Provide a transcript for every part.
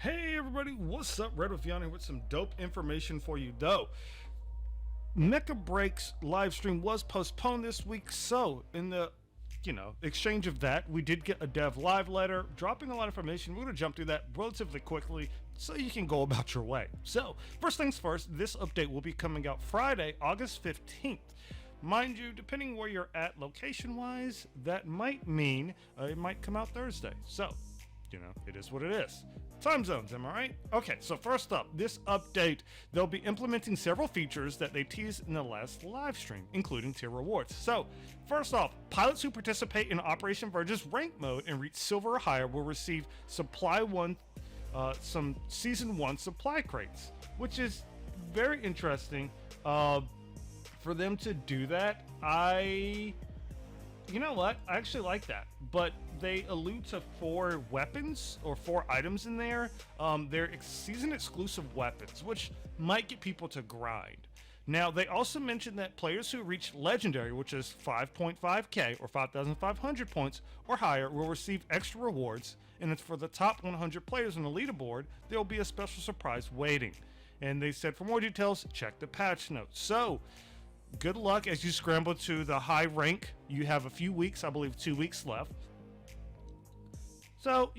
Hey everybody, what's up? Red with Yanni with some dope information for you though. Mecha Break's live stream was postponed this week, so in the exchange of that, we did get a dev live letter dropping a lot of information. We're going to jump through that relatively quickly so you can go about your way. So first things first, this update will be coming out Friday, August 15th. Mind you, depending where you're at location wise, that might mean it might come out Thursday. So it is what it is. Time zones, am I right? Okay, so first up, this update, they'll be implementing several features that they teased in the last live stream, including tier rewards. So, first off, pilots who participate in Operation Verge's rank mode and reach silver or higher will receive some season 1 supply crates, which is very interesting for them to do that. You know what? I actually like that, but they allude to 4 weapons or 4 items in there. They're season exclusive weapons, which might get people to grind. Now, they also mentioned that players who reach legendary, which is 5.5k or 5,500 points or higher, will receive extra rewards, and it's for the top 100 players on the leaderboard. There will be a special surprise waiting. And they said for more details, check the patch notes. So, good luck as you scramble to the high rank. You have a few weeks, I believe 2 weeks left. So,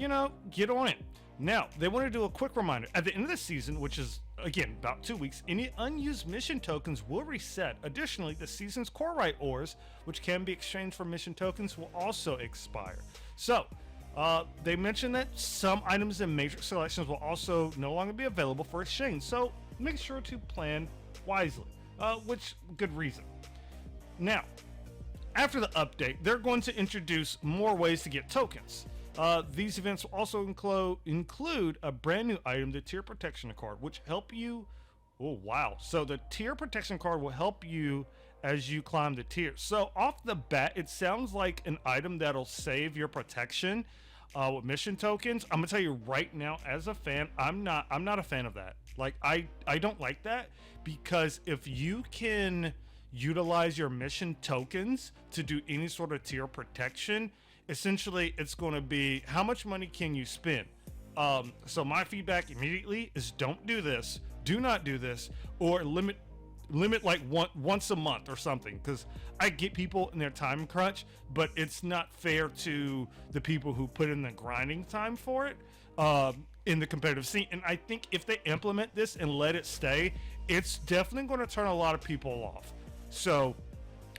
get on it. Now, they want to do a quick reminder. At the end of the season, which is, again, about 2 weeks, any unused mission tokens will reset. Additionally, the season's core right ores, which can be exchanged for mission tokens, will also expire. So, they mentioned that some items and matrix selections will also no longer be available for exchange. So, make sure to plan wisely. Which, good reason. Now, after the update, they're going to introduce more ways to get tokens. These events will also include a brand new item, the tier protection card, which help you. Oh wow! So the tier protection card will help you as you climb the tiers. So off the bat, it sounds like an item that'll save your protection with mission tokens. I'm gonna tell you right now, as a fan, I'm not a fan of that. Like I don't like that, because if you can utilize your mission tokens to do any sort of tier protection, essentially it's going to be how much money can you spend. So my feedback immediately is don't do this, do not do this, or limit like once a month or something, because I get people in their time crunch, but it's not fair to the people who put in the grinding time for it in the competitive scene. And I think if they implement this and let it stay, it's definitely going to turn a lot of people off. So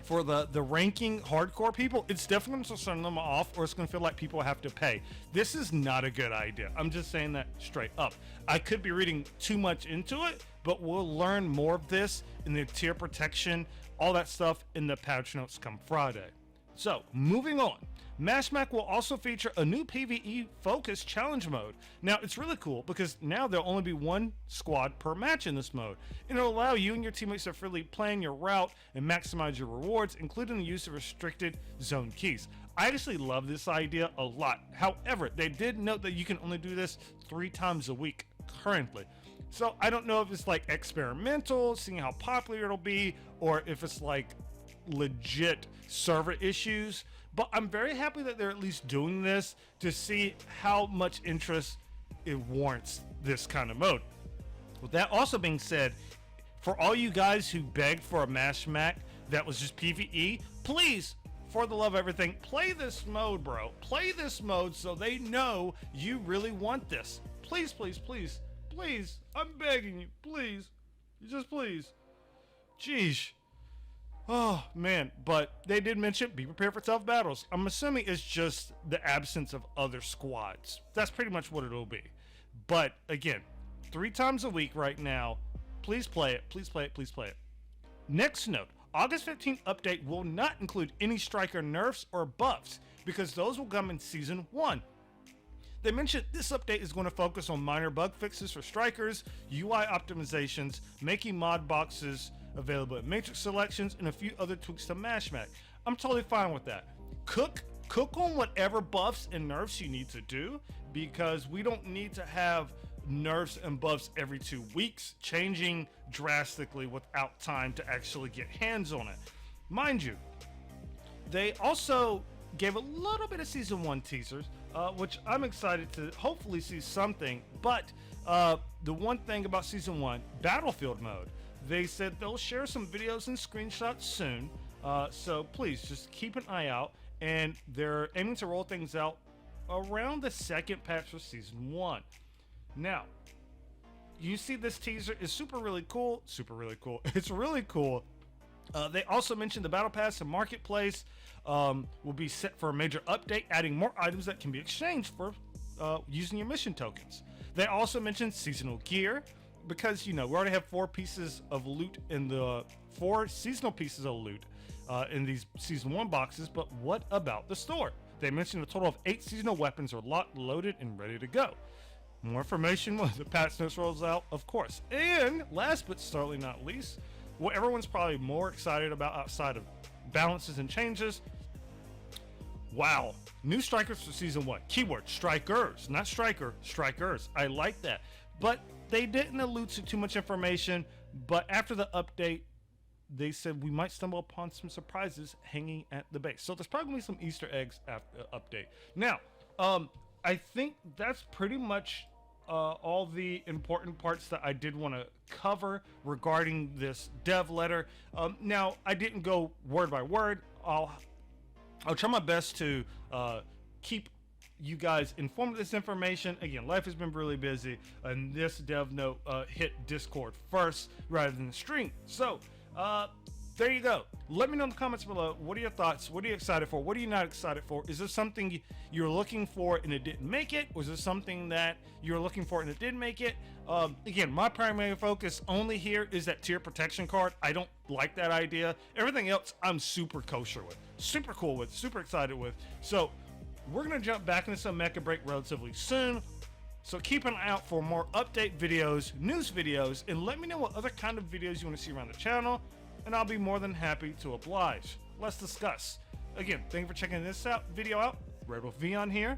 for the ranking hardcore people, it's definitely going to turn them off, or it's going to feel like people have to pay. This is not a good idea. I'm just saying that straight up. I could be reading too much into it, but we'll learn more of this in the tier protection, all that stuff in the patch notes come Friday. So, moving on. Mashmac will also feature a new PVE focused challenge mode. Now, it's really cool because now there'll only be 1 squad per match in this mode. It'll allow you and your teammates to freely plan your route and maximize your rewards, including the use of restricted zone keys. I actually love this idea a lot. However, they did note that you can only do this 3 times a week currently. So, I don't know if it's like experimental, seeing how popular it'll be, or if it's like legit server issues, but I'm very happy that they're at least doing this to see how much interest it warrants this kind of mode. With that also being said, for all you guys who begged for a Mashmac that was just PvE, please, for the love of everything, play this mode, bro. Play this mode so they know you really want this. Please, please, please, please, I'm begging you, please, just please. Jeez. Oh man, but they did mention be prepared for tough battles. I'm assuming it's just the absence of other squads. That's pretty much what it'll be. But again, 3 times a week right now. Please play it, please play it, please play it. Next note, August 15th update will not include any striker nerfs or buffs, because those will come in season 1. They mentioned this update is going to focus on minor bug fixes for strikers, UI optimizations, making mod boxes available in matrix selections, and a few other tweaks to Mashmac. I'm totally fine with that. Cook on whatever buffs and nerfs you need to do, because we don't need to have nerfs and buffs every 2 weeks, changing drastically without time to actually get hands on it. Mind you, they also gave a little bit of season 1 teasers, which I'm excited to hopefully see something. But the one thing about Season 1, Battlefield mode, they said they'll share some videos and screenshots soon. So please just keep an eye out. And they're aiming to roll things out around the second patch for Season 1. Now, you see this teaser is super really cool. It's really cool. They also mentioned the Battle Pass and Marketplace will be set for a major update, adding more items that can be exchanged for using your mission tokens. They also mentioned seasonal gear, because, you know, we already have 4 pieces of loot in the 4 seasonal pieces of loot in these Season 1 boxes, but what about the store? They mentioned a total of 8 seasonal weapons are locked, loaded, and ready to go. More information when the patch notes rolls out, of course. And last but certainly not least, what everyone's probably more excited about outside of balances and changes, wow, new strikers for Season 1. Keyword, strikers, not striker, strikers. I like that. But they didn't allude to too much information, but after the update, they said we might stumble upon some surprises hanging at the base. So there's probably some Easter eggs after update. Now, I think that's pretty much all the important parts that I did want to cover regarding this dev letter. Now, I didn't go word by word. I'll try my best to keep you guys informed of this information. Again, life has been really busy, and this dev note hit Discord first rather than the stream. So there you go. Let me know in the comments below. What are your thoughts? What are you excited for? What are you not excited for? Is this something you're looking for and it didn't make it? Or is this something that you're looking for and it did make it? Again, my primary focus only here is that tier protection card. I don't like that idea. Everything else I'm super kosher with, super cool with, super excited with. So we're going to jump back into some Mecha Break relatively soon. So keep an eye out for more update videos, news videos, and let me know what other kind of videos you want to see around the channel, and I'll be more than happy to oblige. Let's discuss. Again, thank you for checking this video out. Red Wolf Vion here.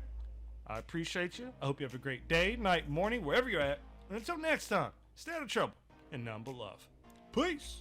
I appreciate you. I hope you have a great day, night, morning, wherever you're at. And until next time, stay out of trouble and none but love. Peace.